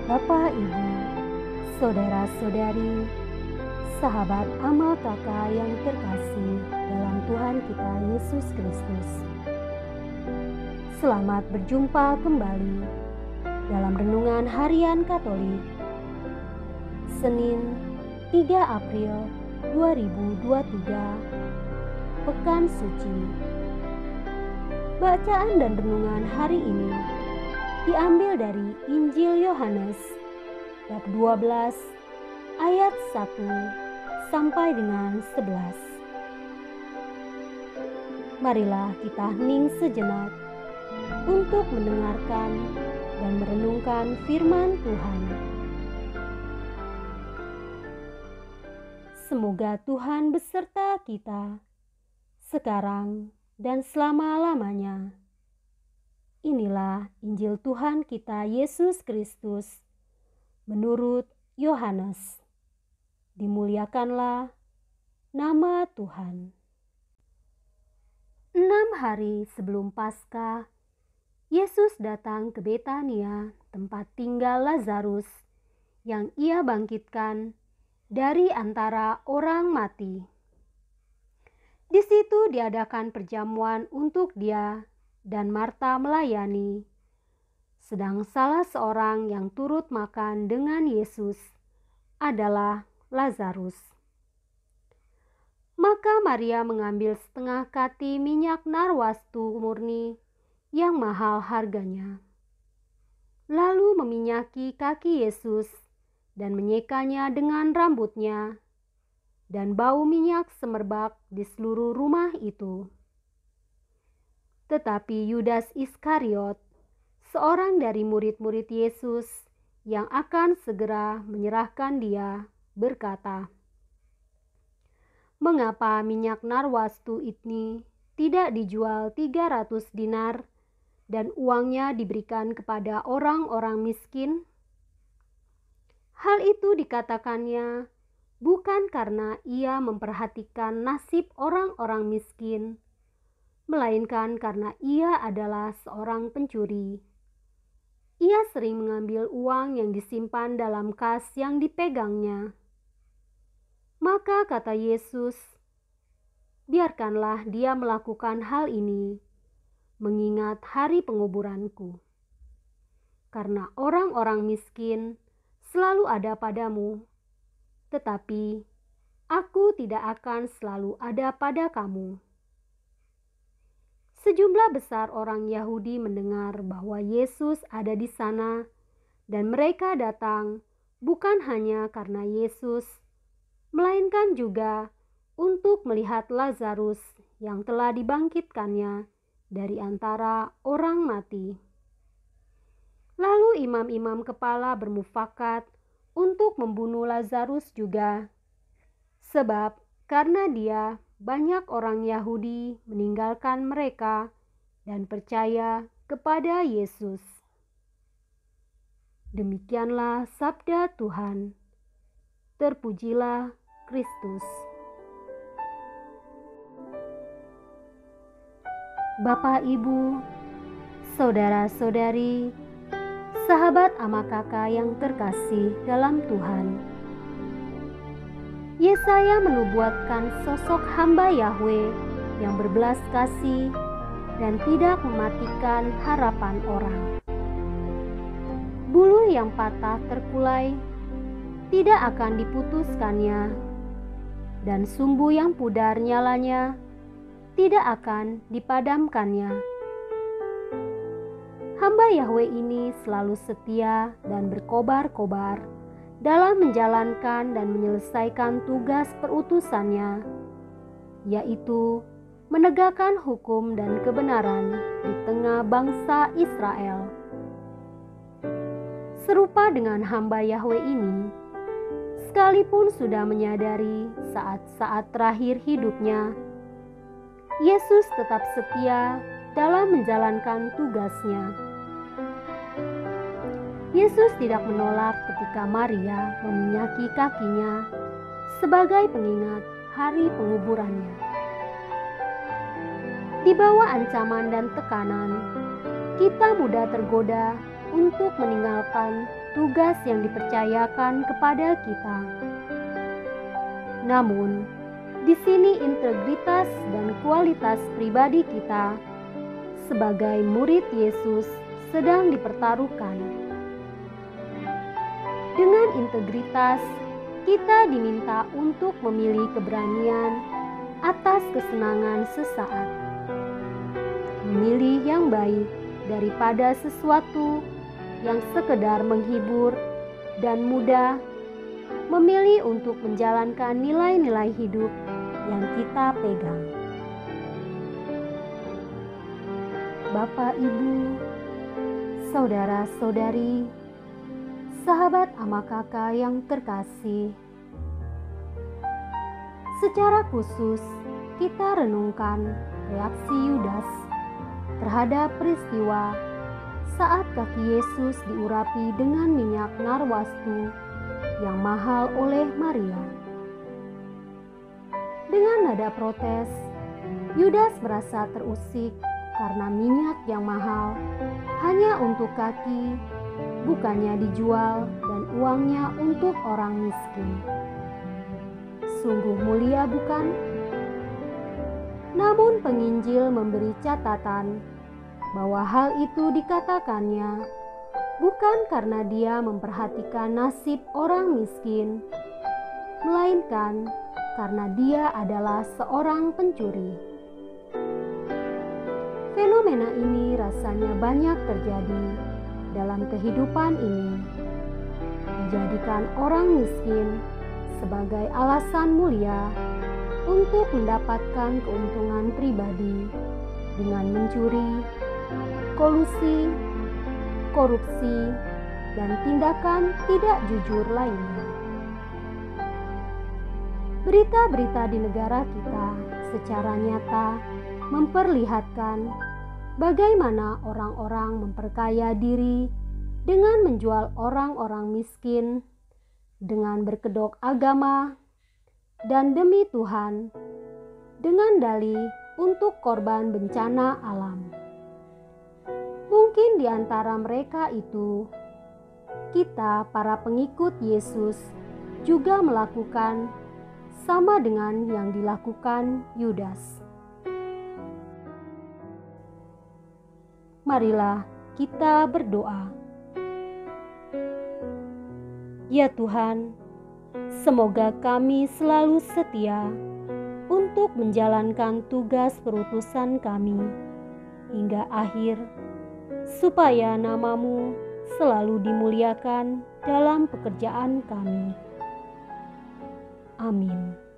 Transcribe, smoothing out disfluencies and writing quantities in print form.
Bapak, Ibu, saudara-saudari, sahabat amal kakak yang terkasih dalam Tuhan kita Yesus Kristus. Selamat berjumpa kembali dalam Renungan Harian Katolik, Senin 3 April 2023, Pekan Suci. Bacaan dan renungan hari ini diambil dari Injil Yohanes bab 12 ayat 1 sampai dengan 11. Marilah kita hening sejenak untuk mendengarkan dan merenungkan firman Tuhan. Semoga Tuhan beserta kita sekarang dan selama-lamanya. Inilah Injil Tuhan kita Yesus Kristus menurut Yohanes. Dimuliakanlah nama Tuhan. 6 hari sebelum Paskah, Yesus datang ke Betania, tempat tinggal Lazarus yang ia bangkitkan dari antara orang mati. Di situ diadakan perjamuan untuk dia dan Marta melayani, sedang salah seorang yang turut makan dengan Yesus adalah Lazarus. Maka Maria mengambil setengah kati minyak narwastu murni yang mahal harganya, lalu meminyaki kaki Yesus dan menyekanya dengan rambutnya, dan bau minyak semerbak di seluruh rumah itu. Tetapi Yudas Iskariot, seorang dari murid-murid Yesus yang akan segera menyerahkan dia, berkata, "Mengapa minyak narwastu ini tidak dijual 300 dinar dan uangnya diberikan kepada orang-orang miskin?" Hal itu dikatakannya bukan karena ia memperhatikan nasib orang-orang miskin, melainkan karena ia adalah seorang pencuri. Ia sering mengambil uang yang disimpan dalam kas yang dipegangnya. Maka kata Yesus, "Biarkanlah dia melakukan hal ini, mengingat hari penguburanku. Karena orang-orang miskin selalu ada padamu, tetapi aku tidak akan selalu ada pada kamu." Sejumlah besar orang Yahudi mendengar bahwa Yesus ada di sana, dan mereka datang bukan hanya karena Yesus, melainkan juga untuk melihat Lazarus yang telah dibangkitkannya dari antara orang mati. Lalu imam-imam kepala bermufakat untuk membunuh Lazarus juga, sebab karena dia banyak orang Yahudi meninggalkan mereka dan percaya kepada Yesus. Demikianlah sabda Tuhan. Terpujilah Kristus. Bapak, Ibu, saudara-saudari, sahabat ama kakak yang terkasih dalam Tuhan, Yesaya menubuatkan sosok hamba Yahwe yang berbelas kasih dan tidak mematikan harapan orang. Bulu yang patah terkulai tidak akan diputuskannya, dan sumbu yang pudar nyalanya tidak akan dipadamkannya. Hamba Yahwe ini selalu setia dan berkobar-kobar dalam menjalankan dan menyelesaikan tugas perutusannya, yaitu menegakkan hukum dan kebenaran di tengah bangsa Israel. Serupa dengan hamba Yahwe ini, sekalipun sudah menyadari saat-saat terakhir hidupnya, Yesus tetap setia dalam menjalankan tugasnya. Yesus tidak menolak ketika Maria meminyaki kakinya sebagai pengingat hari penguburannya. Di bawah ancaman dan tekanan, kita mudah tergoda untuk meninggalkan tugas yang dipercayakan kepada kita. Namun, di sini integritas dan kualitas pribadi kita sebagai murid Yesus sedang dipertaruhkan. Dengan integritas, kita diminta untuk memilih keberanian atas kesenangan sesaat. Memilih yang baik daripada sesuatu yang sekedar menghibur dan mudah. Memilih untuk menjalankan nilai-nilai hidup yang kita pegang. Bapak, Ibu, saudara-saudari, sahabat ama kakak yang terkasih, secara khusus kita renungkan reaksi Yudas terhadap peristiwa saat kaki Yesus diurapi dengan minyak narwastu yang mahal oleh Maria. Dengan nada protes, Yudas merasa terusik karena minyak yang mahal hanya untuk kaki, bukannya dijual dan uangnya untuk orang miskin. Sungguh mulia, bukan? Namun penginjil memberi catatan bahwa hal itu dikatakannya bukan karena dia memperhatikan nasib orang miskin, melainkan karena dia adalah seorang pencuri. Fenomena ini rasanya banyak terjadi dalam kehidupan ini, menjadikan orang miskin sebagai alasan mulia untuk mendapatkan keuntungan pribadi dengan mencuri, kolusi, korupsi, dan tindakan tidak jujur lainnya. Berita-berita di negara kita secara nyata memperlihatkan bagaimana orang-orang memperkaya diri dengan menjual orang-orang miskin, dengan berkedok agama, dan demi Tuhan, dengan dalih untuk korban bencana alam. Mungkin di antara mereka itu, kita para pengikut Yesus juga melakukan sama dengan yang dilakukan Yudas. Marilah kita berdoa. Ya Tuhan, semoga kami selalu setia untuk menjalankan tugas perutusan kami hingga akhir, supaya nama-Mu selalu dimuliakan dalam pekerjaan kami. Amin.